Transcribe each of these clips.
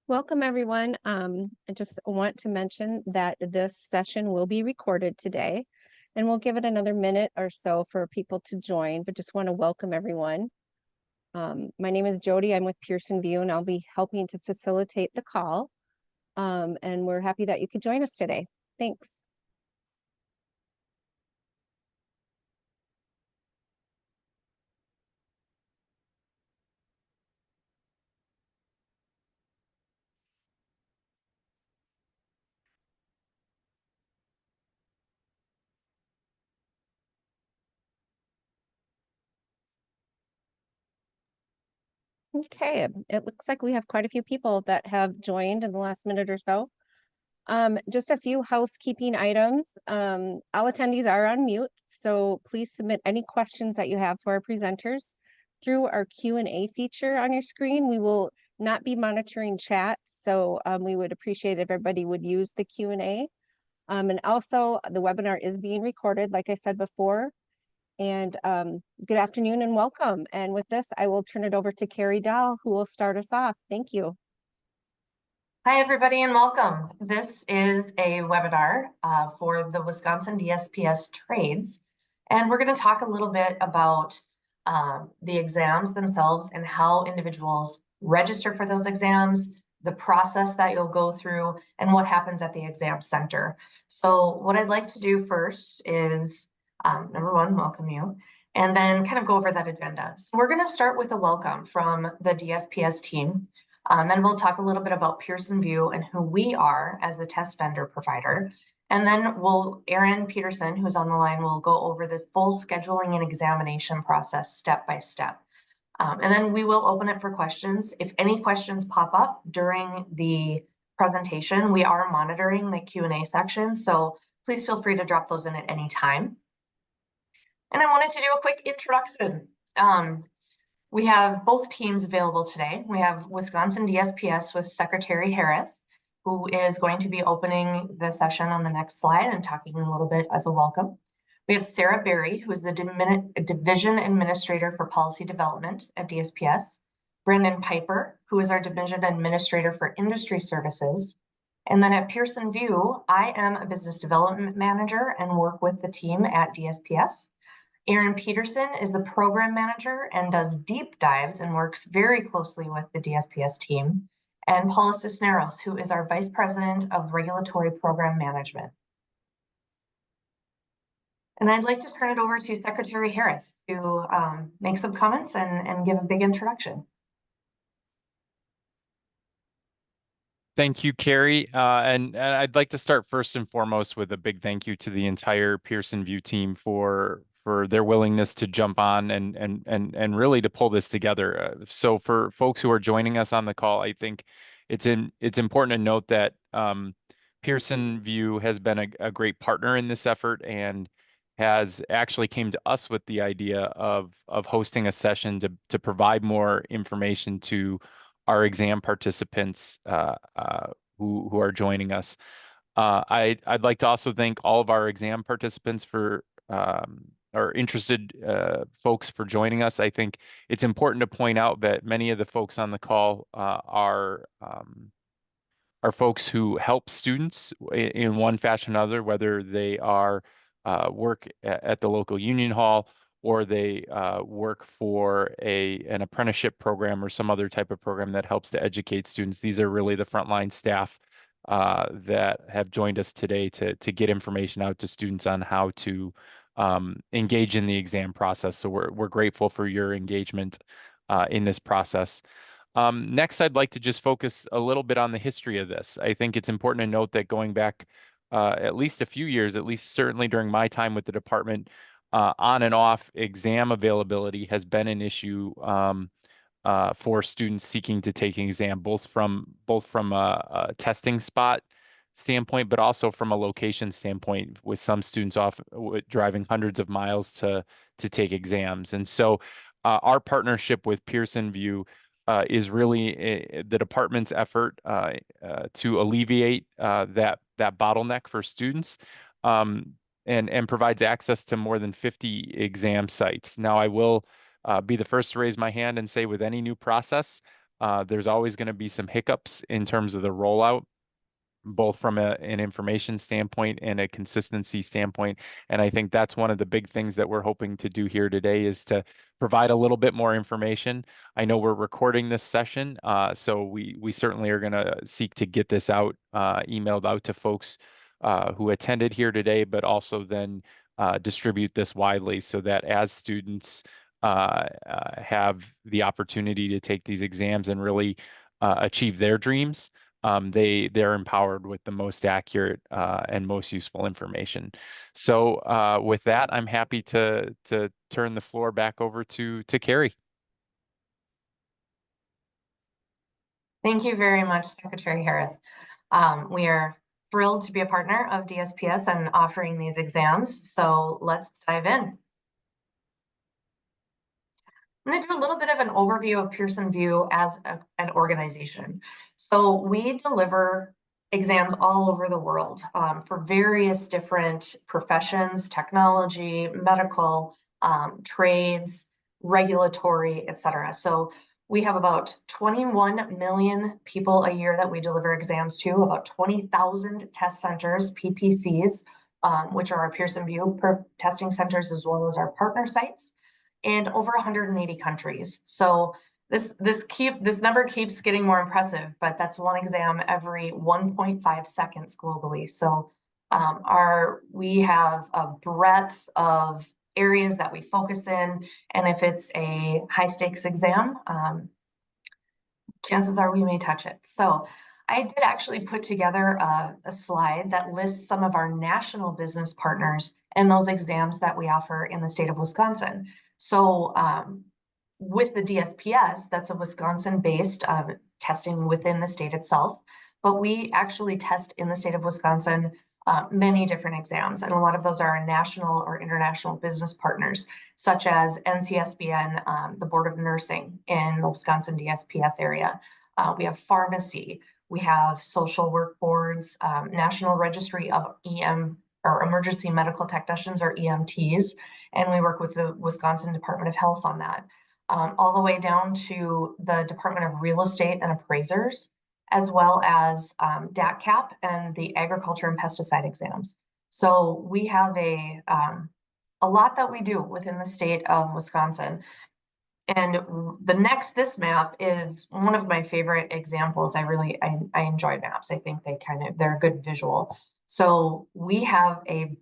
Welcome, everyone. I just want to mention that this session will be recorded today, and we'll give it another minute or so for people to join, but just want to welcome everyone. My name is Jody. I'm with Pearson VUE, and I'll be helping to facilitate the call. And we're happy that you could join us today. Thanks. Okay, it looks like we have quite a few people that have joined in the last minute or so. Just a few housekeeping items. All attendees are on mute, so please submit any questions that you have for our presenters through our Q&A feature on your screen. We will not be monitoring chat, so we would appreciate if everybody would use the Q&A. And also, the webinar is being recorded, like I said before. And good afternoon and welcome. And with this, I will turn it over to Carrie Dahl, who will start us off. Thank you. Hi, everybody, and welcome. This is a webinar for the Wisconsin DSPS trades, and we're going to talk a little bit about the exams themselves and how individuals register for those exams, the process that you'll go through, and what happens at the exam center. So what I'd like to do first is, number one, welcome you, and then kind of go over that agenda. So we're going to start with a welcome from the DSPS team. Then we'll talk a little bit about Pearson VUE and who we are as the test vendor provider. And then Aaron Peterson, who's on the line, will go over the full scheduling and examination process step by step. And then we will open it for questions. If any questions pop up during the presentation, we are monitoring the Q&A section, so please feel free to drop those in at any time. And I wanted to do a quick introduction. We have both teams available today. We have Wisconsin DSPS with Secretary Harris, who is going to be opening the session on the next slide and talking a little bit as a welcome. We have Sarah Berry, who is the Division Administrator for Policy Development at DSPS. Brendan Piper, who is our Division Administrator for Industry Services. And then at Pearson VUE, I am a Business Development Manager and work with the team at DSPS. Aaron Peterson is the program manager and does deep dives and works very closely with the DSPS team. And Paula Cisneros, who is our vice president of regulatory program management. And I'd like to turn it over to Secretary Harris to make some comments and give a big introduction. Thank you, Carrie. And I'd like to start first and foremost with a big thank you to the entire Pearson VUE team for their willingness to jump on and really to pull this together. So for folks who are joining us on the call, I think it's important to note that Pearson VUE has been a great partner in this effort and has actually came to us with the idea of hosting a session to provide more information to our exam participants who are joining us. I'd like to also thank all of our exam participants for or interested folks for joining us. I think it's important to point out that many of the folks on the call are folks who help students in one fashion or another, whether they are work at the local union hall or they work for an apprenticeship program or some other type of program that helps to educate students. These are really the frontline staff that have joined us today to get information out to students on how to engage in the exam process. So we're grateful for your engagement in this process. Next, I'd like to just focus a little bit on the history of this. I think it's important to note that going back at least a few years, at least certainly during my time with the department, on and off exam availability has been an issue for students seeking to take an exam, both from a testing spot standpoint, but also from a location standpoint, with some students driving hundreds of miles to take exams. And so our partnership with Pearson VUE is really the department's effort to alleviate that bottleneck for students and provides access to more than 50 exam sites. Now, I will be the first to raise my hand and say with any new process, There's always going to be some hiccups in terms of the rollout, both from an information standpoint and a consistency standpoint. And I think that's one of the big things that we're hoping to do here today, is to provide a little bit more information. I know we're recording this session, so we certainly are going to seek to get this out, emailed out to folks who attended here today, but also then distribute this widely so that as students have the opportunity to take these exams and really achieve their dreams, they're empowered with the most accurate and most useful information. So with that, I'm happy to turn the floor back over to Carrie. Thank you very much, Secretary Harris. We are thrilled to be a partner of DSPS and offering these exams. So let's dive in. I'm going to do a little bit of an overview of Pearson VUE as an organization. So we deliver exams all over the world for various different professions, technology, medical, trades, regulatory, etc. So we have about 21 million people a year that we deliver exams to, about 20,000 test centers, PPCs, which are our Pearson VUE testing centers, as well as our partner sites, and over 180 countries. So this number keeps getting more impressive, but that's one exam every 1.5 seconds globally. So we have a breadth of areas that we focus in, and if it's a high stakes exam, chances are we may touch it. So I did actually put together a slide that lists some of our national business partners and those exams that we offer in the state of Wisconsin. So with the DSPS, that's a Wisconsin-based testing within the state itself, but we actually test in the state of Wisconsin many different exams, and a lot of those are our national or international business partners, such as NCSBN, the Board of Nursing in the Wisconsin DSPS area. We have pharmacy, we have social work boards, National Registry of or Emergency Medical Technicians, or EMTs, and we work with the Wisconsin Department of Health on that, all the way down to the Department of Real Estate and Appraisers, as well as DATCAP and the Agriculture and Pesticide exams. So we have a lot that we do within the state of Wisconsin. And this map is one of my favorite examples. I enjoy maps. I think they're a good visual. So we have a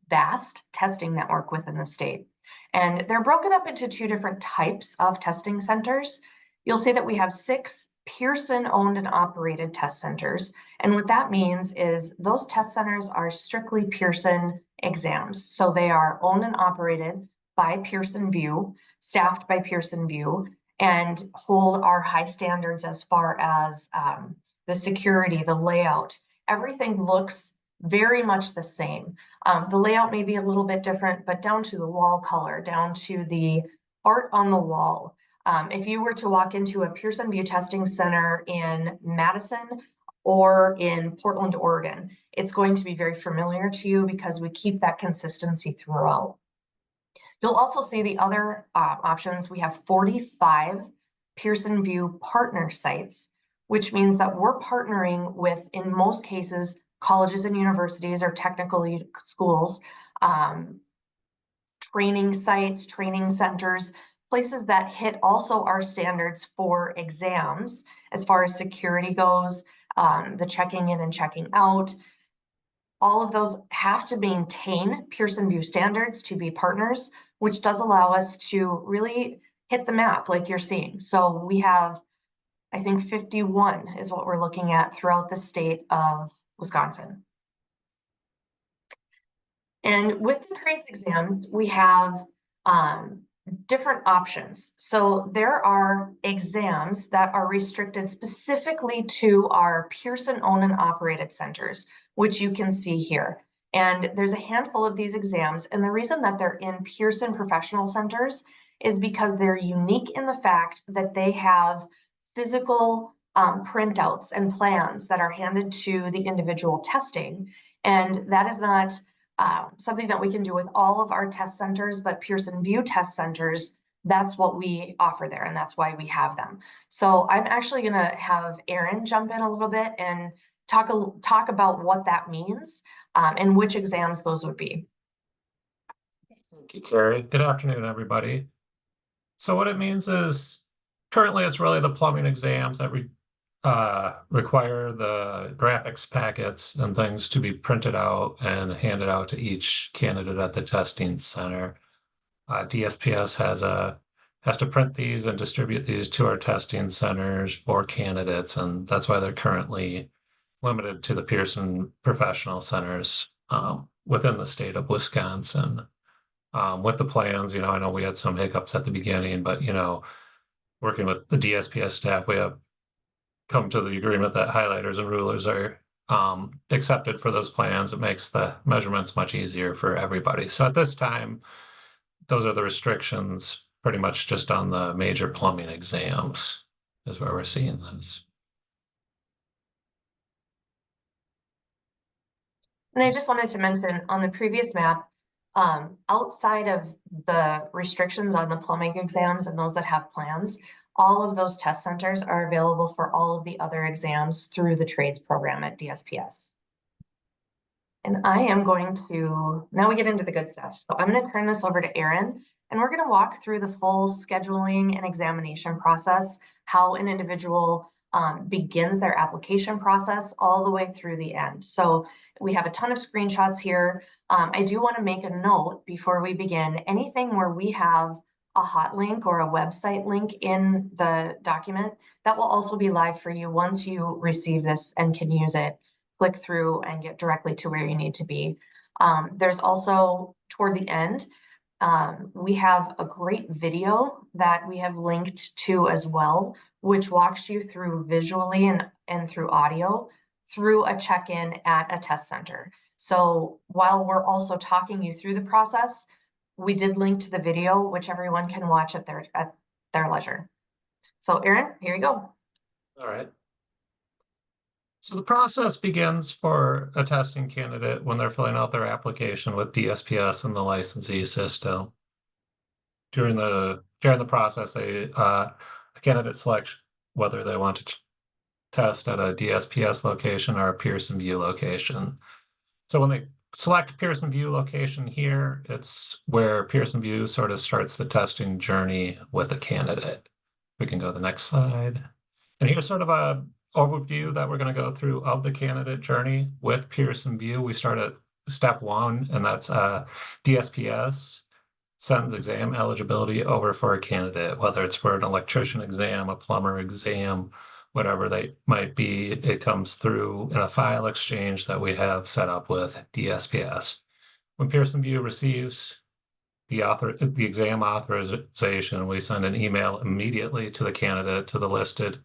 vast testing network within the state, and they're broken up into two different types of testing centers. You'll see that we have 6 Pearson owned and operated test centers. And what that means is those test centers are strictly Pearson exams. So they are owned and operated by Pearson VUE, staffed by Pearson VUE, and hold our high standards as far as the security, the layout. Everything looks very much the same. The layout may be a little bit different, but down to the wall color, down to the art on the wall. If you were to walk into a Pearson VUE testing center in Madison or in Portland, Oregon, it's going to be very familiar to you because we keep that consistency throughout. You'll also see the other options. We have 45 Pearson VUE partner sites, which means that we're partnering with, in most cases, colleges and universities or technical schools, training sites, training centers, places that hit also our standards for exams as far as security goes, the checking in and checking out. All of those have to maintain Pearson VUE standards to be partners, which does allow us to really hit the map like you're seeing. So we have, I think 51 is what we're looking at throughout the state of Wisconsin. And with the trades exam, we have different options. So there are exams that are restricted specifically to our Pearson owned and operated centers, which you can see here. And there's a handful of these exams. And the reason that they're in Pearson professional centers is because they're unique in the fact that they have physical printouts and plans that are handed to the individual testing. And that is not something that we can do with all of our test centers, but Pearson VUE test centers that's what we offer there, and that's why we have them. So I'm actually gonna have Erin jump in a little bit and talk about what that means, and which exams those would be. Thank you, Carrie. Good afternoon, everybody. So what it means is currently it's really the plumbing exams that require the graphics packets and things to be printed out and handed out to each candidate at the testing center. DSPS has to print these and distribute these to our testing centers for candidates, and that's why they're currently limited to the Pearson professional centers within the state of Wisconsin. With the plans, I know we had some hiccups at the beginning, but working with the DSPS staff, we have come to the agreement that highlighters and rulers are accepted for those plans. It makes the measurements much easier for everybody. So at this time, those are the restrictions pretty much just on the major plumbing exams is where we're seeing this. And I just wanted to mention on the previous map, outside of the restrictions on the plumbing exams and those that have plans, all of those test centers are available for all of the other exams through the trades program at DSPS. And I am going to, now we get into the good stuff. So I'm going to turn this over to Erin, and we're going to walk through the full scheduling and examination process, how an individual begins their application process all the way through the end. So we have a ton of screenshots here. I do want to make a note before we begin, anything where we have a hot link or a website link in the document, that will also be live for you once you receive this and can use it. Click through and get directly to where you need to be. There's also, toward the end, we have a great video that we have linked to as well, which walks you through visually and through audio through a check-in at a test center. So while we're also talking you through the process, we did link to the video, which everyone can watch at their leisure. So Erin, here you go. All right. So the process begins for a testing candidate when they're filling out their application with DSPS and the licensee system. During the process, a candidate selects whether they want to test at a DSPS location or a Pearson VUE location. So when they select Pearson VUE location here, it's where Pearson VUE sort of starts the testing journey with a candidate. We can go to the next slide. And here's sort of a overview that we're going to go through of the candidate journey with Pearson VUE. We start at step 1, and that's DSPS sends exam eligibility over for a candidate, whether it's for an electrician exam, a plumber exam, whatever they might be. It comes through in a file exchange that we have set up with DSPS. When Pearson VUE receives the exam authorization, we send an email immediately to the candidate to the listed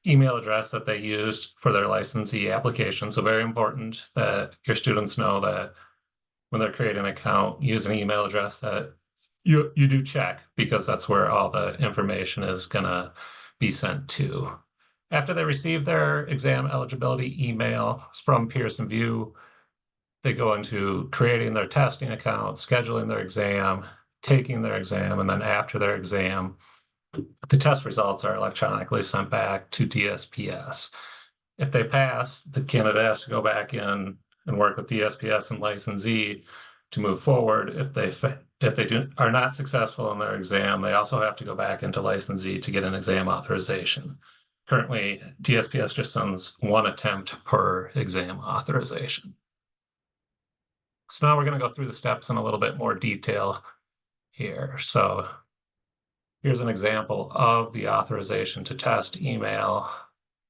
email address that they used for their licensee application. So very important that your students know that when they're creating an account, use an email address that you do check, because that's where all the information is going to be sent to. After they receive their exam eligibility email from Pearson VUE, they go into creating their testing account, scheduling their exam, taking their exam, and then after their exam, the test results are electronically sent back to DSPS. If they pass, the candidate has to go back in and work with DSPS and licensee to move forward. If they are not successful in their exam, they also have to go back into licensee to get an exam authorization. Currently, DSPS just sends one attempt per exam authorization. So now we're going to go through the steps in a little bit more detail here. So here's an example of the authorization to test email.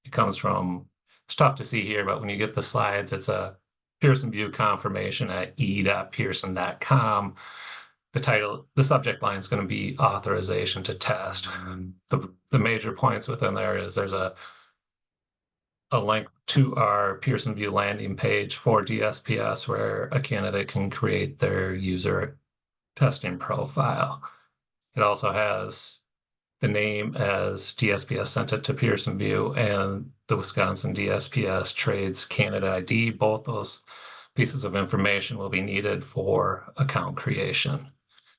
It comes from, it's tough to see here, but when you get the slides, it's a Pearson VUE confirmation at e.pearson.com. The subject line is going to be authorization to test. The major points within there is there's a link to our Pearson VUE landing page for DSPS where a candidate can create their user testing profile. It also has the name as DSPS sent it to Pearson VUE and the Wisconsin DSPS Trades candidate ID. Both those pieces of information will be needed for account creation.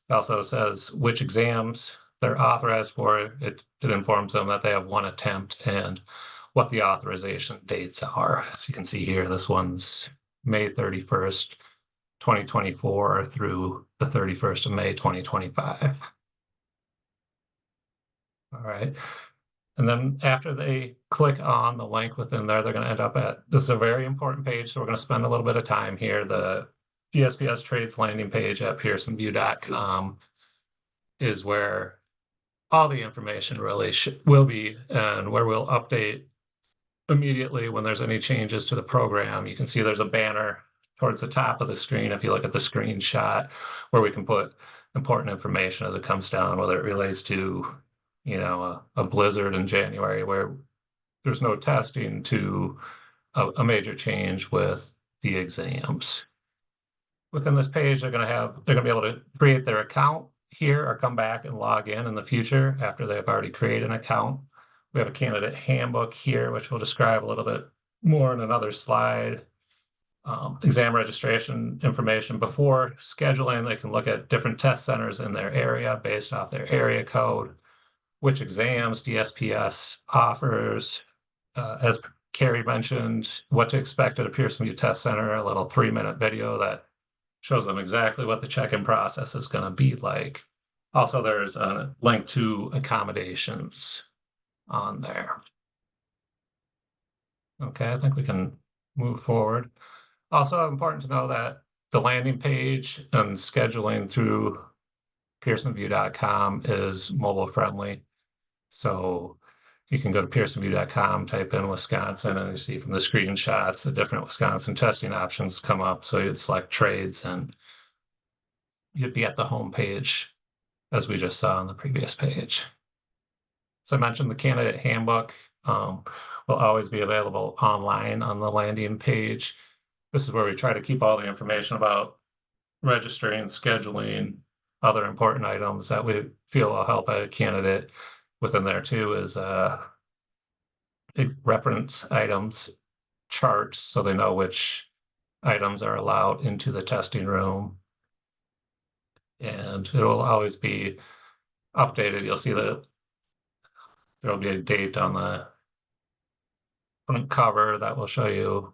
It also says which exams they're authorized for it, it informs them that they have one attempt and what the authorization dates are. As you can see here, this one's May 31st, 2024 through the 31st of May, 2025. All right. And then after they click on the link within there, they're going to end up at, this is a very important page, so we're going to spend a little bit of time here. The DSPS trades landing page at pearsonvue.com is where all the information really will be, and where we'll update immediately when there's any changes to the program. You can see there's a banner towards the top of the screen if you look at the screenshot, where we can put important information as it comes down, whether it relates to, you know, a blizzard in January where there's no testing, to a major change with the exams. Within this page, they're going to be able to create their account here or come back and log in the future after they've already created an account. We have a candidate handbook here, which we'll describe a little bit more in another slide. Exam registration information. Before scheduling, they can look at different test centers in their area based off their area code, which exams DSPS offers. As Carrie mentioned, what to expect at a Pearson VUE test center, a little 3-minute video that shows them exactly what the check-in process is going to be like. Also, there's a link to accommodations on there. Okay, I think we can move forward. Also important to know that the landing page and scheduling through pearsonvue.com is mobile friendly. So you can go to pearsonvue.com, type in Wisconsin, and you see from the screenshots the different Wisconsin testing options come up. So you'd select trades and you'd be at the home page, as we just saw on the previous page. So I mentioned the candidate handbook will always be available online on the landing page. This is where we try to keep all the information about registering, scheduling, other important items that we feel will help a candidate. Within there too is reference items charts, so they know which items are allowed into the testing room. And it will always be updated. You'll see that there'll be a date on the front cover that will show you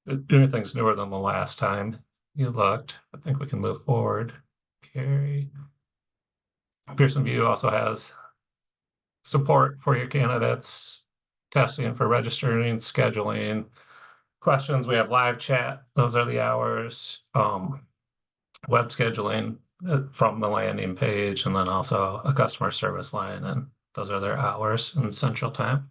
if anything's newer than the last time you looked. I think we can move forward. Carrie. Pearson VUE also has support for your candidates, testing for registering, scheduling, questions. We have live chat. Those are the hours. Web scheduling from the landing page, and then also a customer service line, and those are their hours in Central Time.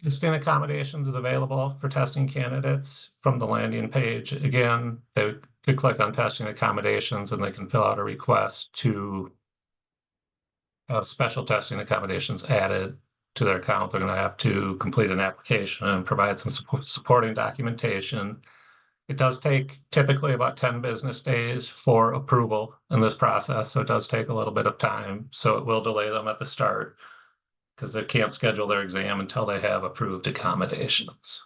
Testing accommodations is available for testing candidates from the landing page. Again, they could click on testing accommodations and they can fill out a request to have special testing accommodations added to their account. They're going to have to complete an application and provide some supporting documentation. It does take typically about 10 business days for approval in this process, so it does take a little bit of time. So it will delay them at the start, because they can't schedule their exam until they have approved accommodations.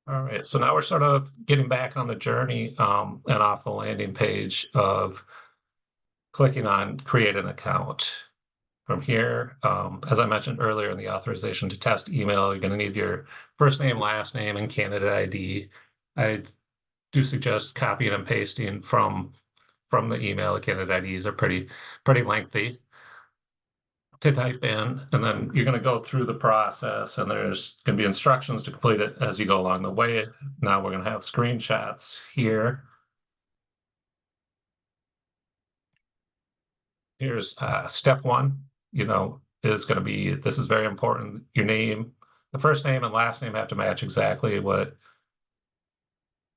All right, so now we're sort of getting back on the journey and off the landing page of clicking on create an account. From here, as I mentioned earlier in the authorization to test email, you're going to need your first name, last name, and candidate ID. I do suggest copying and pasting from the email. The candidate IDs are pretty lengthy to type in, and then you're going to go through the process, and there's going to be instructions to complete it as you go along the way. Now we're going to have screenshots here. Here's step one, is going to be, this is very important. Your name, the first name and last name have to match exactly what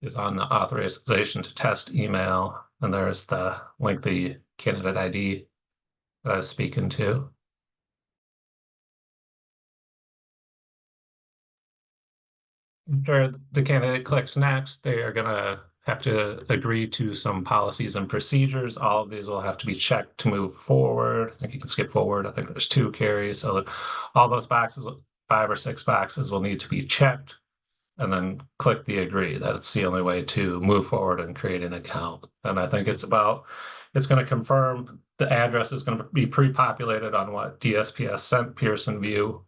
is on the authorization to test email. And there's the lengthy candidate ID that I was speaking to. After the candidate clicks next, they are going to have to agree to some policies and procedures. All of these will have to be checked to move forward. I think you can skip forward. I think there's 2 carries. So all those boxes, 5 or 6 boxes, will need to be checked. and then click the agree. That's the only way to move forward and create an account. And I think it's going to confirm the address is going to be pre-populated on what DSPS sent Pearson VUE.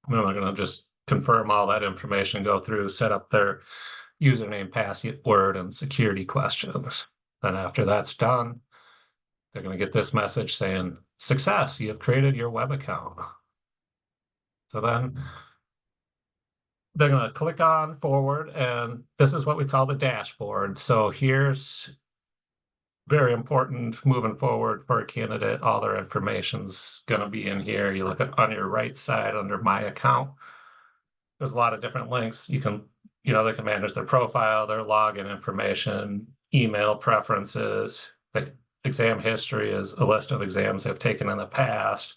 And then they're going to just confirm all that information, go through, set up their username, password, and security questions. Then after that's done, they're going to get this message saying, success, you have created your web account. So then they're going to click on forward, and this is what we call the dashboard. So here's very important moving forward for a candidate. All their information's going to be in here. You look at on your right side under my account. There's a lot of different links. You can, they can manage their profile, their login information, email preferences. The exam history is a list of exams they've taken in the past.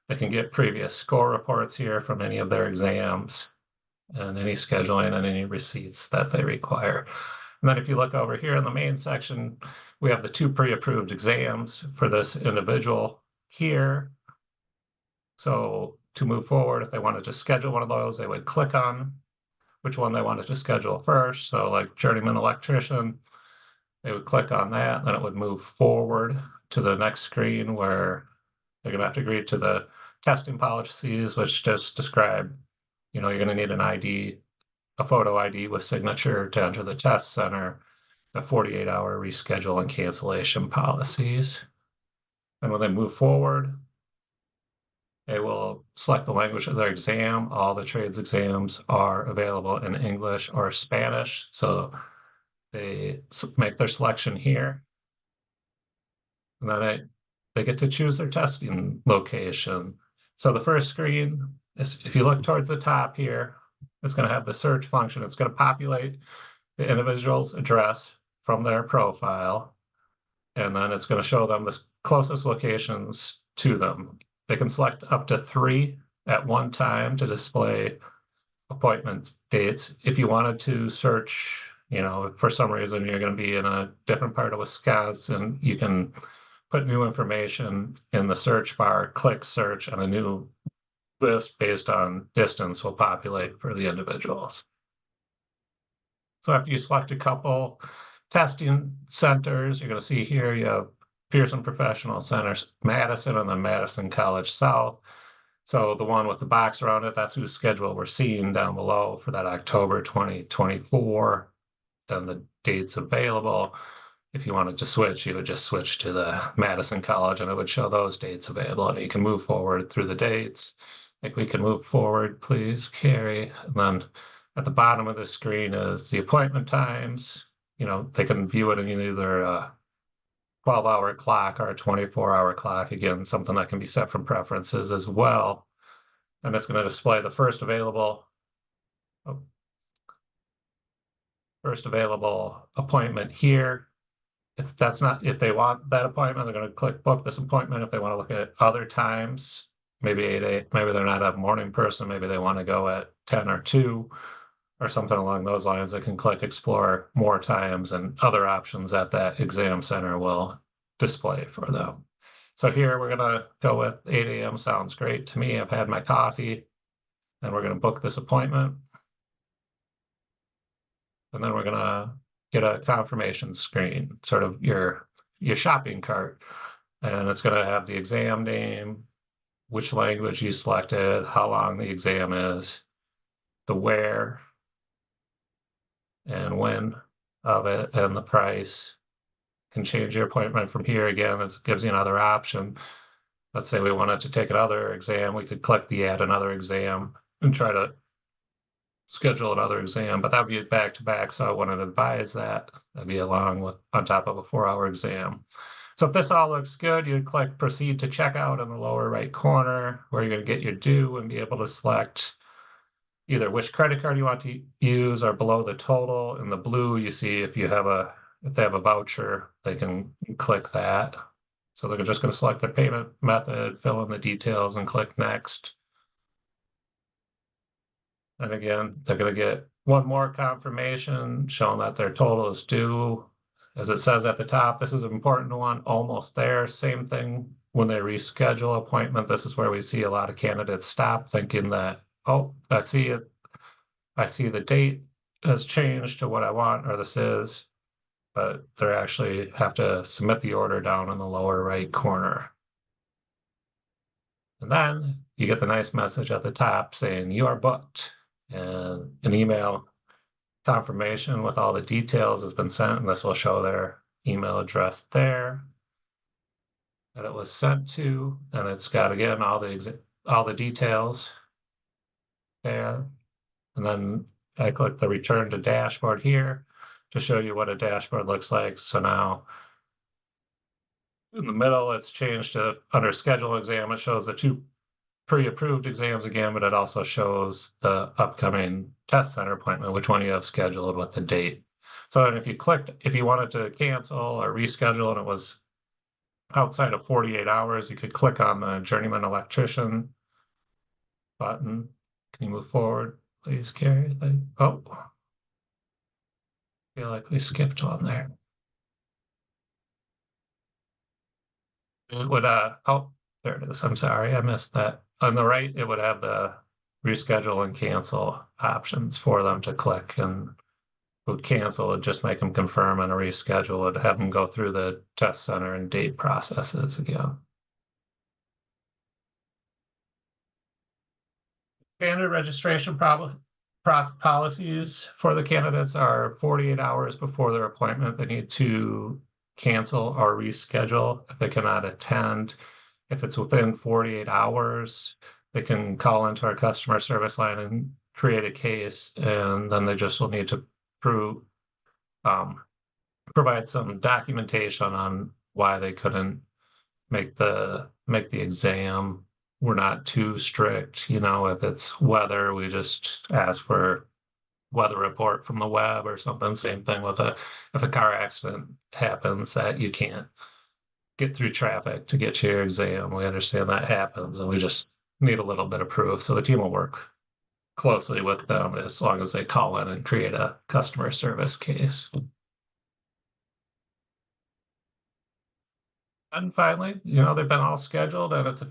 They can get previous score reports here from any of their exams, and any scheduling and any receipts that they require. And then if you look over here in the main section, we have the 2 pre-approved exams for this individual here. So to move forward, if they wanted to schedule one of those, they would click on which one they wanted to schedule first. So like journeyman electrician, they would click on that, then it would move forward to the next screen where they're going to have to agree to the testing policies, which just describe, you're going to need an ID, a photo ID with signature to enter the test center, the 48-hour reschedule and cancellation policies. And when they move forward, they will select the language of their exam. All the trades exams are available in English or Spanish. So they make their selection here. And then they get to choose their testing location. So the first screen is, if you look towards the top here, it's going to have the search function. It's going to populate the individual's address from their profile, and then it's going to show them the closest locations to them. They can select up to 3 at one time to display appointment dates. If you wanted to search, for some reason you're going to be in a different part of Wisconsin, you can put new information in the search bar, click search, and a new list based on distance will populate for the individuals. So after you select a couple testing centers, you're going to see here you have Pearson Professional Centers, Madison, and then Madison College South. So the one with the box around it, that's whose schedule we're seeing down below for that October 2024, and the dates available. If you wanted to switch, you would just switch to the Madison College, and it would show those dates available, and you can move forward through the dates. Like we can move forward, please, Carrie. And then at the bottom of the screen is the appointment times. They can view it in either a 12-hour clock or a 24-hour clock. Again, something that can be set from preferences as well. And it's going to display the first available appointment here. If they want that appointment, they're going to click book this appointment. If they want to look at other times, maybe 8, maybe they're not a morning person, maybe they want to go at 10 or 2 or something along those lines, they can click explore more times, and other options that exam center will display for them. So here we're going to go with 8 a.m. Sounds great to me. I've had my coffee, and we're going to book this appointment. And then we're going to get a confirmation screen, sort of your shopping cart. And it's going to have the exam name, which language you selected, how long the exam is, the where and when of it, and the price. Can change your appointment from here. Again, it gives you another option. Let's say we wanted to take another exam, we could click the add another exam and try to schedule another exam, but that would be back to back, so I wouldn't advise that. That'd be on top of a 4-hour exam. So if this all looks good, you click proceed to checkout in the lower right corner, where you're going to get your due and be able to select either which credit card you want to use, or below the total in the blue, you see if they have a voucher, they can click that. So they're just going to select their payment method, fill in the details, and click next. And again, they're going to get one more confirmation showing that their total is due. As it says at the top, this is an important one, almost there. Same thing when they reschedule appointment. This is where we see a lot of candidates stop thinking that, oh, I see it. I see the date has changed to what I want, or this is, but they actually have to submit the order down in the lower right corner. And then you get the nice message at the top saying you are booked, and an email confirmation with all the details has been sent, and this will show their email address there that it was sent to, and it's got again all the details there. And then I click the return to dashboard here to show you what a dashboard looks like. So now in the middle, it's changed to under schedule exam. It shows the 2 pre-approved exams again, but it also shows the upcoming test center appointment, which one you have scheduled with the date. So if you wanted to cancel or reschedule and it was outside of 48 hours, you could click on the journeyman electrician button. Can you move forward, please, Carrie? Oh, I feel like we skipped one there. It would, oh, there it is. I'm sorry, I missed that. On the right, it would have the reschedule and cancel options for them to click, and would cancel and just make them confirm, and a reschedule would have them go through the test center and date processes again. Standard registration policies for the candidates are 48 hours before their appointment. They need to cancel or reschedule if they cannot attend. If it's within 48 hours, they can call into our customer service line and create a case, and then they just will need to provide some documentation on why they couldn't make the exam. We're not too strict, if it's weather, we just ask for weather report from the web or something. Same thing with if a car accident happens that you can't get through traffic to get to your exam. We understand that happens, and we just need a little bit of proof. So the team will work closely with them as long as they call in and create a customer service case. And finally, they've been all scheduled, and it's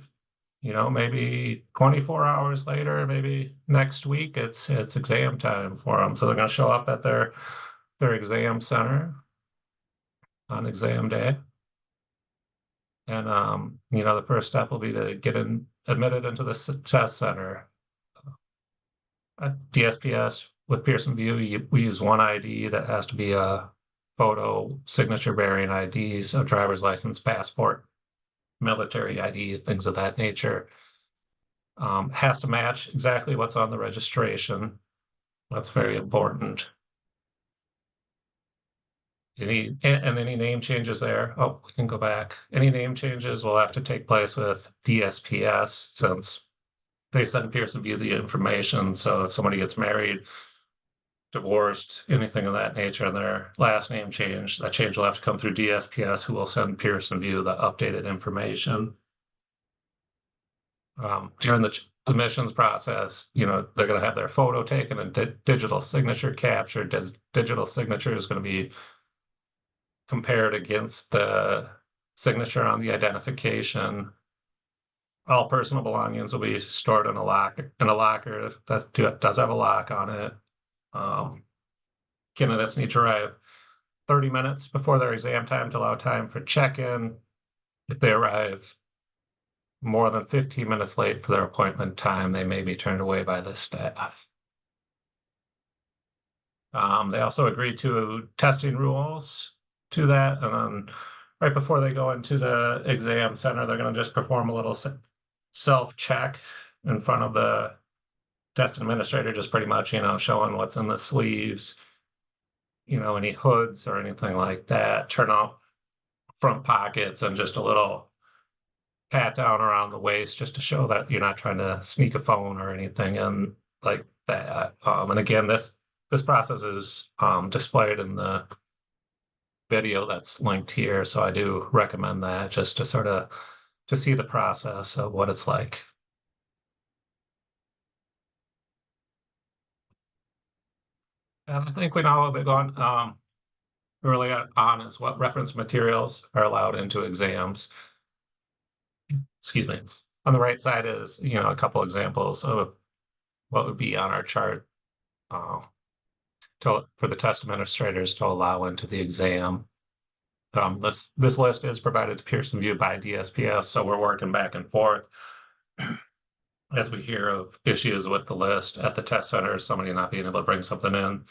maybe 24 hours later, maybe next week, it's exam time for them. So they're going to show up at their exam center on exam day. And, the first step will be to get admitted into the test center. At DSPS with Pearson VUE, we use one ID that has to be a photo signature bearing ID, so driver's license, passport, military ID, things of that nature. Has to match exactly what's on the registration. That's very important. Any name changes there? Oh, we can go back. Any name changes will have to take place with DSPS, since they send Pearson VUE the information. So if somebody gets married, divorced, anything of that nature, and their last name changed, that change will have to come through DSPS, who will send Pearson VUE the updated information. During the admissions process, they're going to have their photo taken and digital signature captured. Digital signature is going to be compared against the signature on the identification. All personal belongings will be stored in a locker that does have a lock on it. Candidates need to arrive 30 minutes before their exam time to allow time for check-in. If they arrive more than 15 minutes late for their appointment time, they may be turned away by the staff. They also agreed to testing rules to that, and then right before they go into the exam center, they're going to just perform a little self-check in front of the test administrator, just pretty much, showing what's in the sleeves, any hoods or anything like that, turn out front pockets, and just a little pat down around the waist just to show that you're not trying to sneak a phone or anything and like that. And again, this process is displayed in the video that's linked here, so I do recommend that just to sort of to see the process of what it's like. And I think we know a bit gone early on is what reference materials are allowed into exams. Excuse me. On the right side is, a couple examples of what would be on our chart. for the test administrators to allow into the exam. This list is provided to Pearson VUE by DSPS, so we're working back and forth as we hear of issues with the list at the test center, somebody not being able to bring something in.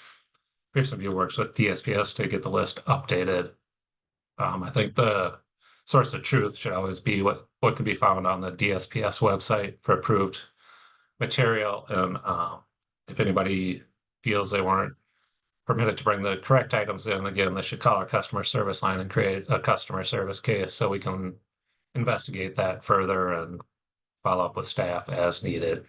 Pearson VUE works with DSPS to get the list updated. I think the source of truth should always be what can be found on the DSPS website for approved material. And if anybody feels they weren't permitted to bring the correct items in, again, they should call our customer service line and create a customer service case so we can investigate that further and follow up with staff as needed.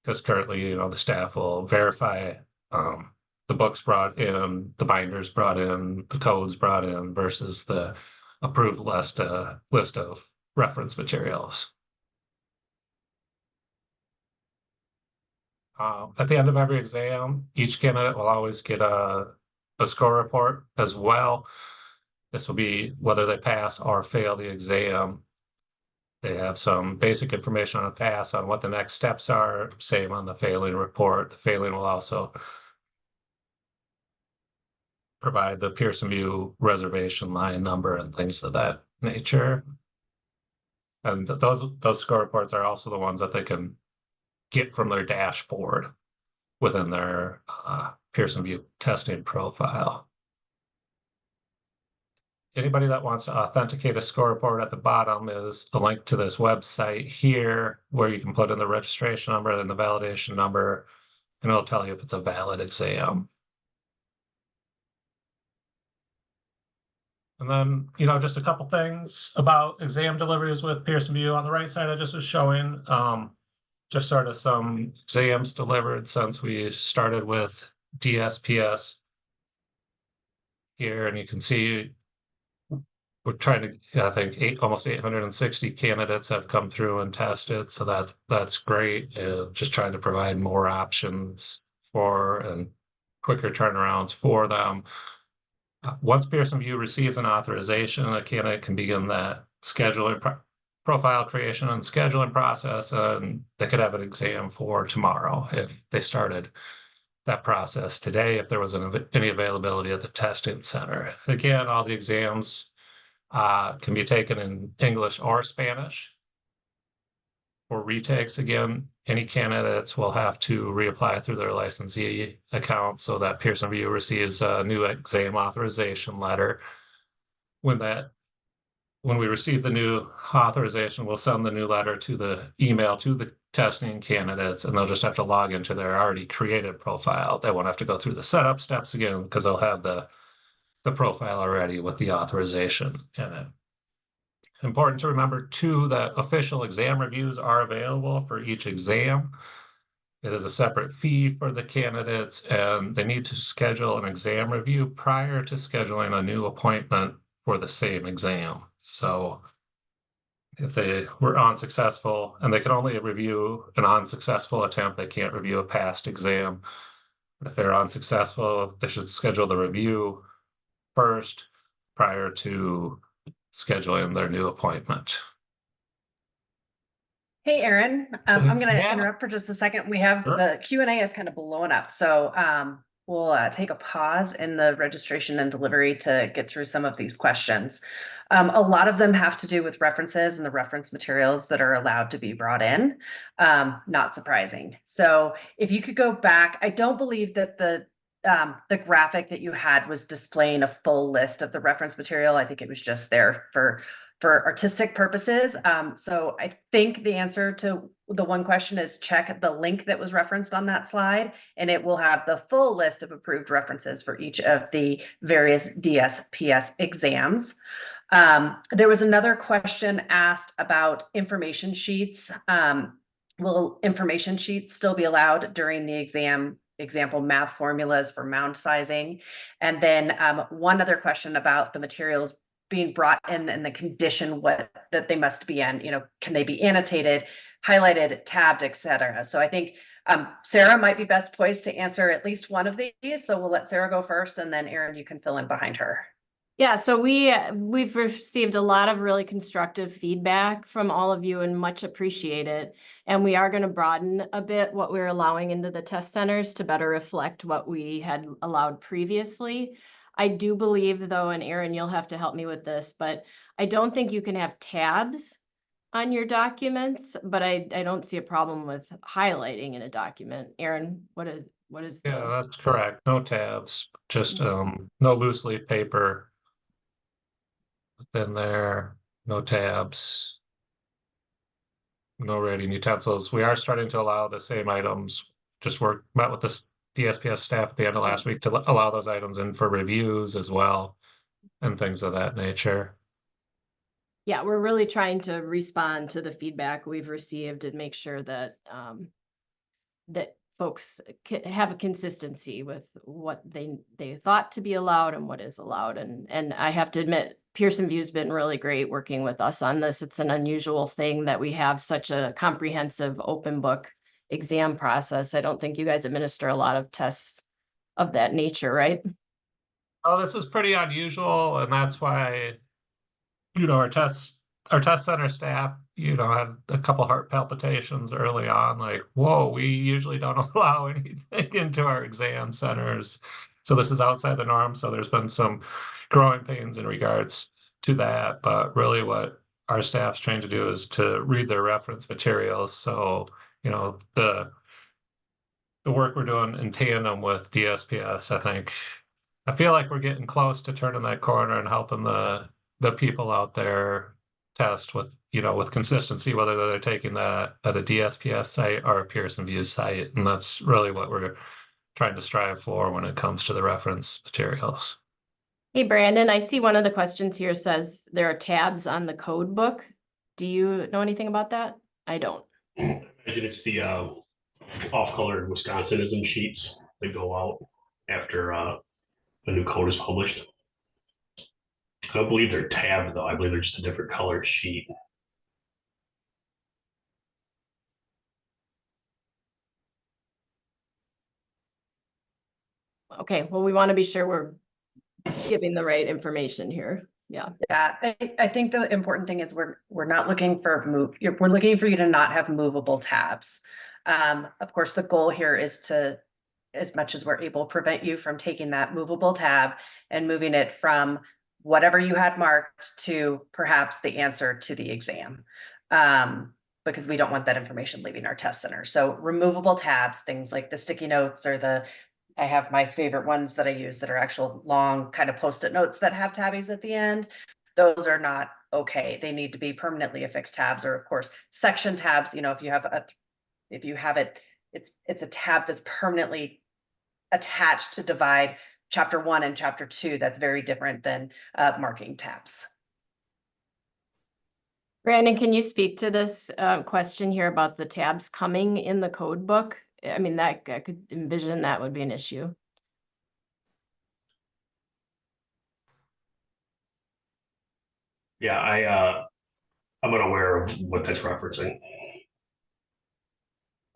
Because currently, the staff will verify the books brought in, the binders brought in, the codes brought in versus the approved list of reference materials. At the end of every exam, each candidate will always get a score report as well. This will be whether they pass or fail the exam. They have some basic information on a pass, on what the next steps are, same on the failing report. The failing will also provide the Pearson VUE reservation line number and things of that nature. And those score reports are also the ones that they can get from their dashboard within their Pearson VUE testing profile. Anybody that wants to authenticate a score report, at the bottom is a link to this website here where you can put in the registration number and the validation number, and it'll tell you if it's a valid exam. And then, just a couple things about exam deliveries with Pearson VUE. On the right side, I just was showing just sort of some exams delivered since we started with DSPS here, and you can see we're trying to, I think, almost 860 candidates have come through and tested, so that's great. Just trying to provide more options for and quicker turnarounds for them. Once Pearson VUE receives an authorization, a candidate can begin that scheduling profile creation and scheduling process, and they could have an exam for tomorrow if they started that process today, if there was any availability at the testing center. Again, all the exams can be taken in English or Spanish. For retakes, again, any candidates will have to reapply through their licensee account so that Pearson VUE receives a new exam authorization letter. When we receive the new authorization, we'll send the new letter to the email to the testing candidates, and they'll just have to log into their already created profile. They won't have to go through the setup steps again because they'll have the profile already with the authorization in it. Important to remember too that official exam reviews are available for each exam. It is a separate fee for the candidates, and they need to schedule an exam review prior to scheduling a new appointment for the same exam. So if they were unsuccessful, and they can only review an unsuccessful attempt, they can't review a past exam. If they're unsuccessful, they should schedule the review first prior to scheduling their new appointment. Hey, Aaron, I'm going to Yeah. interrupt for just a second. We have Sure. the Q&A is kind of blowing up. So we'll take a pause in the registration and delivery to get through some of these questions. A lot of them have to do with references and the reference materials that are allowed to be brought in. Not surprising. So if you could go back, I don't believe that the graphic that you had was displaying a full list of the reference material. I think it was just there for artistic purposes. So I think the answer to the one question is check the link that was referenced on that slide, and it will have the full list of approved references for each of the various DSPS exams. There was another question asked about information sheets. Will information sheets still be allowed during the exam? Example, math formulas for mound sizing. And then one other question about the materials being brought in and the condition that they must be in. Can they be annotated, highlighted, tabbed, etc. So I think Sarah might be best poised to answer at least one of these. So we'll let Sarah go first, and then Aaron, you can fill in behind her. Yeah, so we've received a lot of really constructive feedback from all of you and much appreciate it. And we are going to broaden a bit what we're allowing into the test centers to better reflect what we had allowed previously. I do believe though, and Aaron, you'll have to help me with this, but I don't think you can have tabs on your documents, but I don't see a problem with highlighting in a document. Aaron, what is Yeah, the, that's correct. No tabs, just no loose leaf paper. Within there, no tabs. No writing utensils. We are starting to allow the same items. Just met with this DSPS staff at the end of last week to allow those items in for reviews as well and things of that nature. yeah, we're really trying to respond to the feedback we've received and make sure that that folks have a consistency with what they thought to be allowed and what is allowed. And I have to admit, Pearson VUE's been really great working with us on this. It's an unusual thing that we have such a comprehensive open book exam process. I don't think you guys administer a lot of tests of that nature, right? Oh, this is pretty unusual, and that's why, our test center staff, had a couple heart palpitations early on, like, whoa, we usually don't allow anything into our exam centers. So this is outside the norm. So there's been some growing pains in regards to that. But really what our staff's trying to do is to read their reference materials. So, the work we're doing in tandem with DSPS, I feel like we're getting close to turning that corner and helping the people out there test with consistency, whether they're taking that at a DSPS site or a Pearson VUE site. And that's really what we're trying to strive for when it comes to the reference materials. Hey, Brandon, I see one of the questions here says there are tabs on the code book. Do you know anything about that? I don't. I imagine it's the off-colored Wisconsinism sheets that go out after a new code is published. I don't believe they're tabbed though. I believe they're just a different color sheet. Okay, well, we want to be sure we're giving the right information here. Yeah. Yeah, I think the important thing is we're not looking for we're looking for you to not have movable tabs. Of course, the goal here is to, as much as we're able, prevent you from taking that movable tab and moving it from whatever you had marked to perhaps the answer to the exam. Because we don't want that information leaving our test center. So removable tabs, things like the sticky notes or I have my favorite ones that I use that are actual long kind of Post-it notes that have tabbies at the end. Those are not okay. They need to be permanently affixed tabs, or of course, section tabs. If you have it's a tab that's permanently attached to divide chapter 1 and chapter 2. That's very different than marking tabs. Brandon, can you speak to this question here about the tabs coming in the code book? I mean, I could envision that would be an issue. Yeah, I'm unaware of what that's referencing.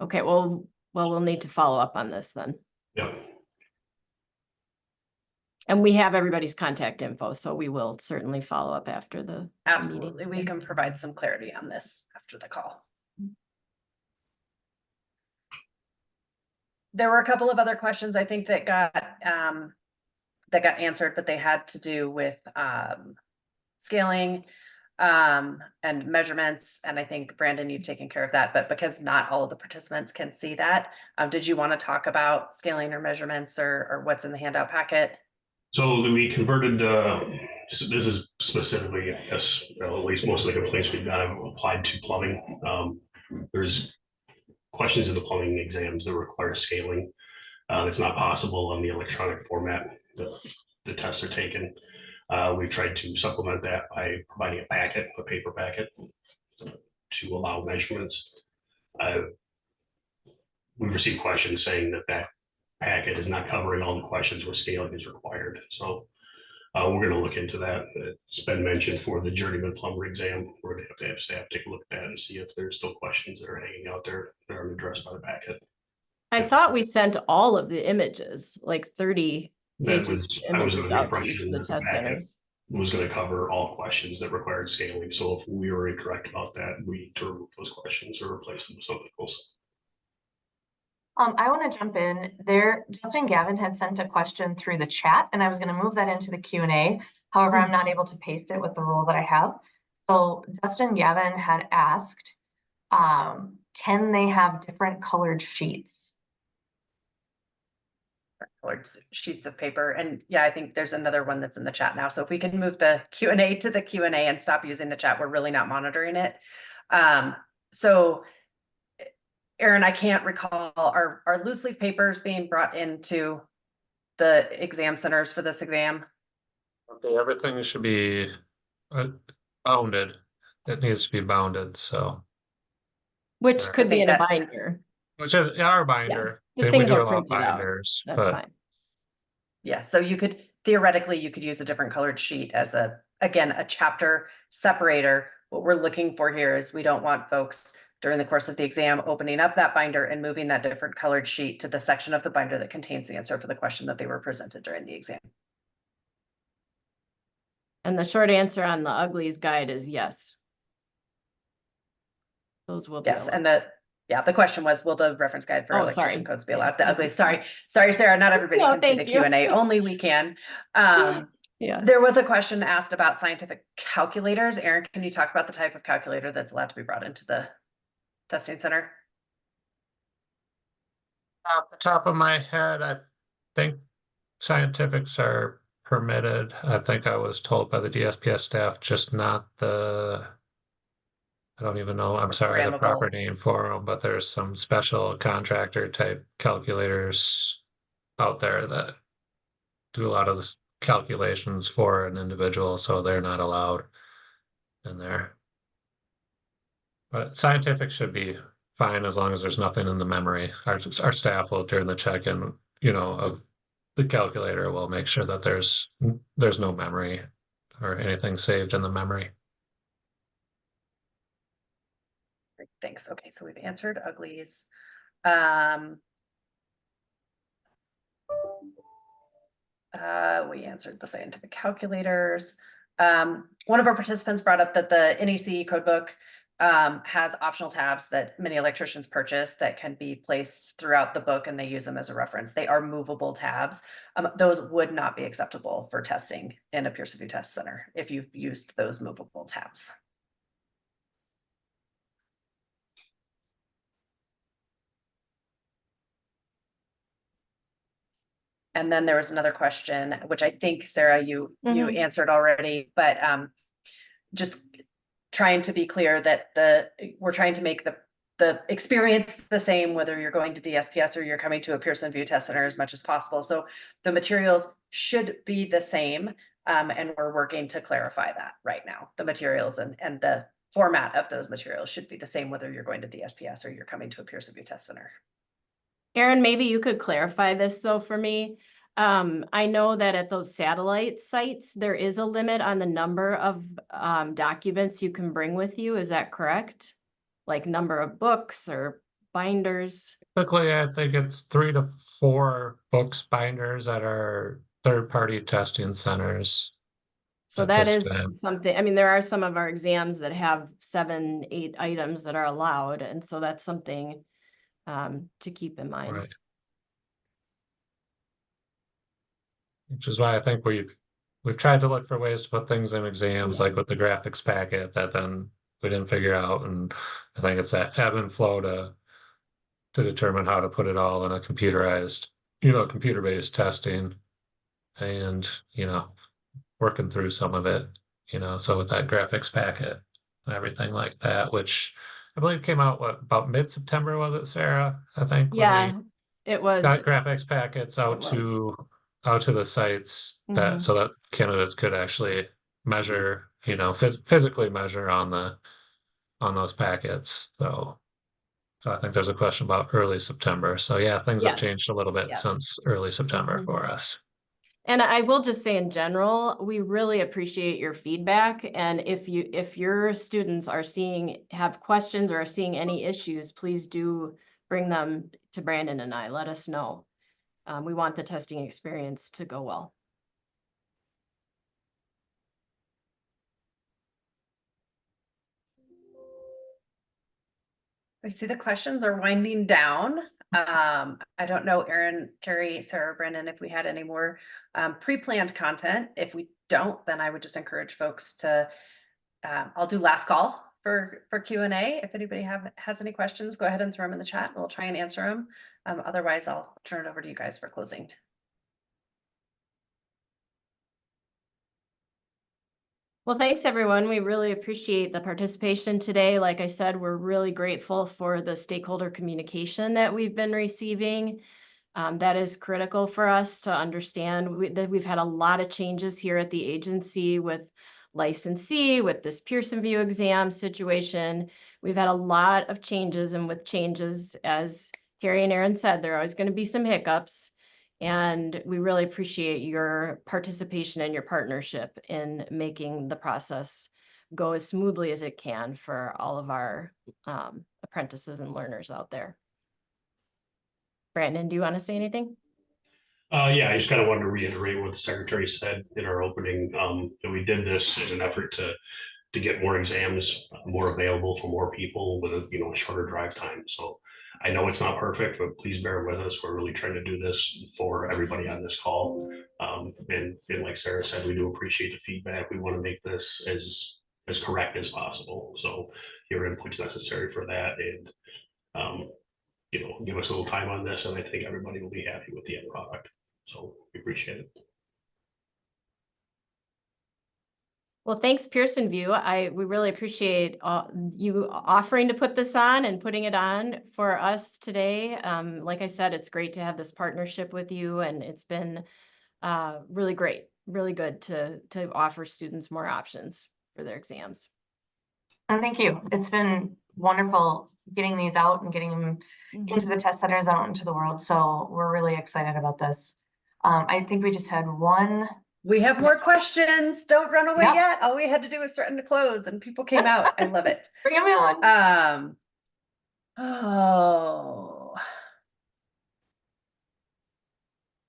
Okay, well, we'll need to follow up on this then. Yep. And we have everybody's contact info, so we will certainly follow up after the Absolutely, meeting. we can provide some clarity on this after the call. There were a couple of other questions I think that got answered, but they had to do with scaling and measurements. And I think, Brandon, you've taken care of that, but because not all of the participants can see that, did you want to talk about scaling or measurements or what's in the handout packet? So we converted, so this is specifically, I guess, at least most of the complaints we've got have applied to plumbing. There's questions in the plumbing exams that require scaling. It's not possible on the electronic format that the tests are taken. We've tried to supplement that by providing a paper packet to allow measurements. We've received questions saying that packet is not covering all the questions where scaling is required. So we're going to look into that. It's been mentioned for the journeyman plumber exam. We're going to have staff take a look at that and see if there's still questions that are hanging out there that aren't addressed by the packet. I thought we sent all of the images, like 30 pages of I was images under the out to each impression of the that test packet centers. was going to cover all questions that required scaling. So if we were incorrect about that, we need to remove those questions or replace them with something else. I want to jump in there. Justin Gavin had sent a question through the chat, and I was going to move that into the Q&A. However, I'm not able to paste it with the rule that I have. So Justin Gavin had asked, can they have different colored sheets? Colored sheets of paper. And yeah, I think there's another one that's in the chat now. So if we can move the Q&A to the Q&A and stop using the chat, we're really not monitoring it. So Aaron, I can't recall, are loose leaf papers being brought into the exam centers for this exam? Okay, everything should be bounded. It needs to be bounded, so. Which Yeah. could I be think in a that- binder. Which is our binder. If We things do are allow printed out, binders, That's but fine. Yeah, so you could, theoretically, you could use a different colored sheet as again, a chapter separator. What we're looking for here is we don't want folks during the course of the exam opening up that binder and moving that different colored sheet to the section of the binder that contains the answer for the question that they were presented during the exam. And the short answer on the uglies guide is yes. Those will be Yes, allowed. and the question was, will the reference guide for Oh, electrician sorry. codes be allowed? Yes, The thank ugly, you. sorry, Sarah, not everybody No, can see the thank you. Q&A, only we can. Yeah. There was a question asked about scientific calculators. Aaron, can you talk about the type of calculator that's allowed to be brought into the testing center? off the top of my head, I think scientifics are permitted. I think I was told by the DSPS staff, just not the, I don't even know, I'm sorry, the Programmable. proper name for them, but there's some special contractor type calculators out there that do a lot of this calculations for an individual, so they're not allowed in there. But scientific should be fine as long as there's nothing in the memory. Our staff will, during the check-in, of the calculator, will make sure that there's no memory or anything saved in the memory. Great, thanks. Okay, so we've answered uglies. We answered the scientific calculators. One of our participants brought up that the NEC codebook has optional tabs that many electricians purchase that can be placed throughout the book, and they use them as a reference. They are movable tabs. Those would not be acceptable for testing in a Pearson VUE test center if you've used those movable tabs. And then there was another question, which I think, Sarah, you answered already, but just trying to be clear that we're trying to make the experience the same, whether you're going to DSPS or you're coming to a Pearson VUE test center as much as possible. So the materials should be the same, and we're working to clarify that right now. The materials and the format of those materials should be the same, whether you're going to DSPS or you're coming to a Pearson VUE test center. Aaron, maybe you could clarify this though for me. I know that at those satellite sites, there is a limit on the number of documents you can bring with you. Is that correct? Like number of books or binders? Typically, I think it's 3 to 4 books binders at our third-party testing centers. So at that this is time. something, I mean, there are some of our exams that have 7, 8 items that are allowed. And so that's something to keep in mind. Right. Which is why I think we've tried to look for ways to put things in exams, Yeah. like with the graphics packet that then we didn't figure out. And I think it's that ebb and flow to determine how to put it all in a computerized, computer-based testing, and working through some of it, so with that graphics packet and everything like that, which I believe came out about mid-September, was it, Sarah? I think. Yeah, it was. Got graphics packets out to the sites that so that candidates could actually measure, physically measure on those packets. So I think there's a question about early September. So yeah, things have changed a little bit since early September for us. And I will just say in general, we really appreciate your feedback. And if your students have questions or are seeing any issues, please do bring them to Brandon and I. Let us know. We want the testing experience to go well. I see the questions are winding down. I don't know, Erin, Carrie, Sarah, Brennan, if we had any more pre-planned content. If we don't, then I would just encourage folks to, I'll do last call for Q&A. If anybody has any questions, go ahead and throw them in the chat and we'll try and answer them. Otherwise, I'll turn it over to you guys for closing. Well, thanks everyone. We really appreciate the participation today. Like I said, we're really grateful for the stakeholder communication that we've been receiving. That is critical for us to understand that we've had a lot of changes here at the agency with licensee, with this Pearson VUE exam situation. We've had a lot of changes, and with changes, as Carrie and Erin said, there are always going to be some hiccups. And we really appreciate your participation and your partnership in making the process go as smoothly as it can for all of our apprentices and learners out there. Brandon, do you want to say anything? Yeah, I just kind of wanted to reiterate what the secretary said in our opening. That we did this in an effort to get more exams more available for more people with a shorter drive time. So I know it's not perfect, but please bear with us. We're really trying to do this for everybody on this call. And like Sarah said, we do appreciate the feedback. We want to make this as correct as possible. So your input's necessary for that, and give us a little time on this, and I think everybody will be happy with the end product. So we appreciate it. Well, thanks, Pearson VUE. We really appreciate you offering to put this on and putting it on for us today. Like I said, it's great to have this partnership with you, and it's been really great, really good to offer students more options for their exams. And thank you. It's been wonderful getting these out and getting them into the test centers out into the world. So we're really excited about this. I think we just had one. We have more questions. Don't run away Yep. yet. All we had to do was threaten to close and people came out. I love it. Bring them on.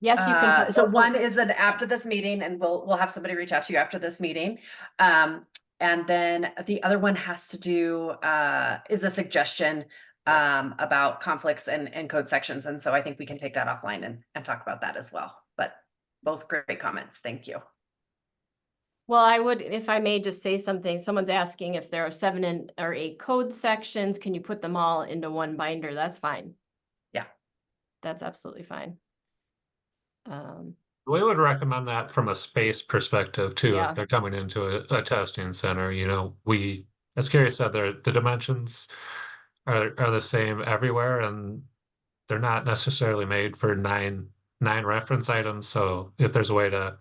Yes, you can. So one is that after this meeting, and we'll have somebody reach out to you after this meeting. And then the other one has to do is a suggestion about conflicts and code sections. And so I think we can take that offline and talk about that as well. But both great comments. Thank you. Well, I would, if I may just say something, someone's asking if there are 7 or 8 code sections, can you put them all into one binder? That's fine. Yeah. That's absolutely fine. We would recommend that from a space perspective too. Yeah. If they're coming into a testing center, as Carrie said, the dimensions are the same everywhere, and they're not necessarily made for nine reference items. So if there's a way to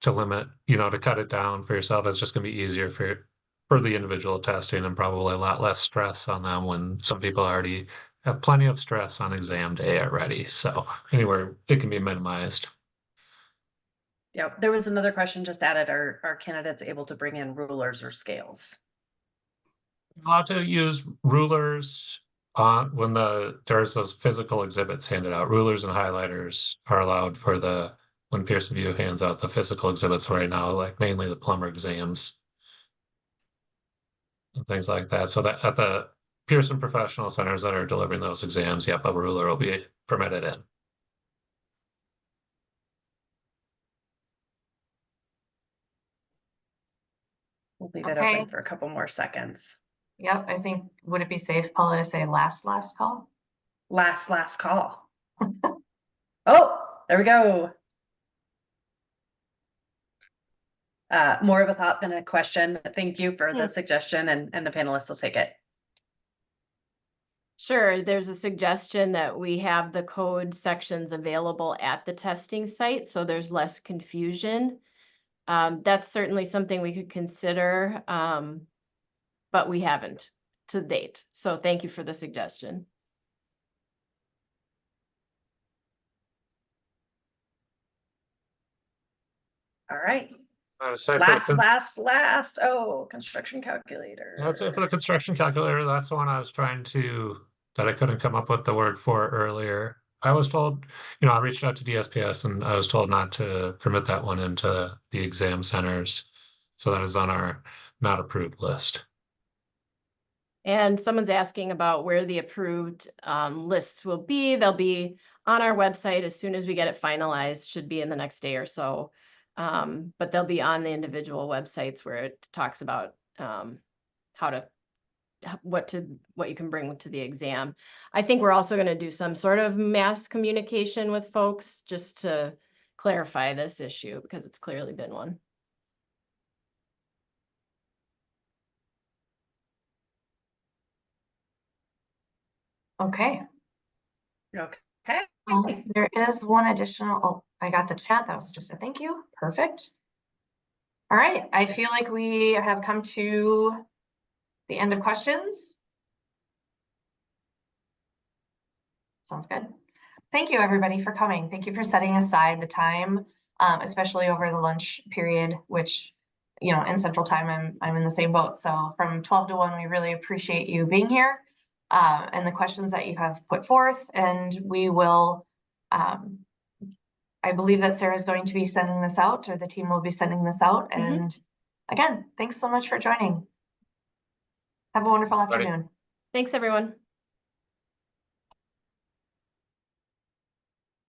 limit, to cut it down for yourself, it's just going to be easier for the individual testing, and probably a lot less stress on them when some people already have plenty of stress on exam day already. So anywhere it can be minimized. Yeah, there was another question just added. Are candidates able to bring in rulers or scales? Allowed to use rulers when there's those physical exhibits handed out. Rulers and highlighters are allowed when Pearson VUE hands out the physical exhibits right now, like mainly the plumber exams and things like that. So that at the Pearson professional centers that are delivering those exams, yep, a ruler will be permitted in. We'll leave it open for a couple more seconds. Yep, I think, would it be safe, Paula, to say last call? Last call. Oh, there we go. More of a thought than a question. Thank you for the suggestion, and the panelists will take it. Sure, there's a suggestion that we have the code sections available at the testing site, so there's less confusion. That's certainly something we could consider, but we haven't to date. So thank you for the suggestion. All right. So Last. Oh, construction calculator. That's it for the construction calculator. That's the one I was that I couldn't come up with the word for earlier. I was told, I reached out to DSPS and I was told not to permit that one into the exam centers. So that is on our not approved list. And someone's asking about where the approved lists will be. They'll be on our website as soon as we get it finalized, should be in the next day or so. But they'll be on the individual websites where it talks about what you can bring to the exam. I think we're also going to do some sort of mass communication with folks just to clarify this issue because it's clearly been one. Okay. Okay. There is one additional, oh, I got the chat. That was just a thank you. Perfect. All right. I feel like we have come to the end of questions. Sounds good. Thank you, everybody, for coming. Thank you for setting aside the time, especially over the lunch period, which, you know, in Central Time, I'm in the same boat. So from 12 to 1, we really appreciate you being here and the questions that you have put forth. And we will, I believe that Sarah's going to be sending this out, or the team will be sending this out. And again, thanks so much for joining. Have a wonderful afternoon. Thanks, everyone.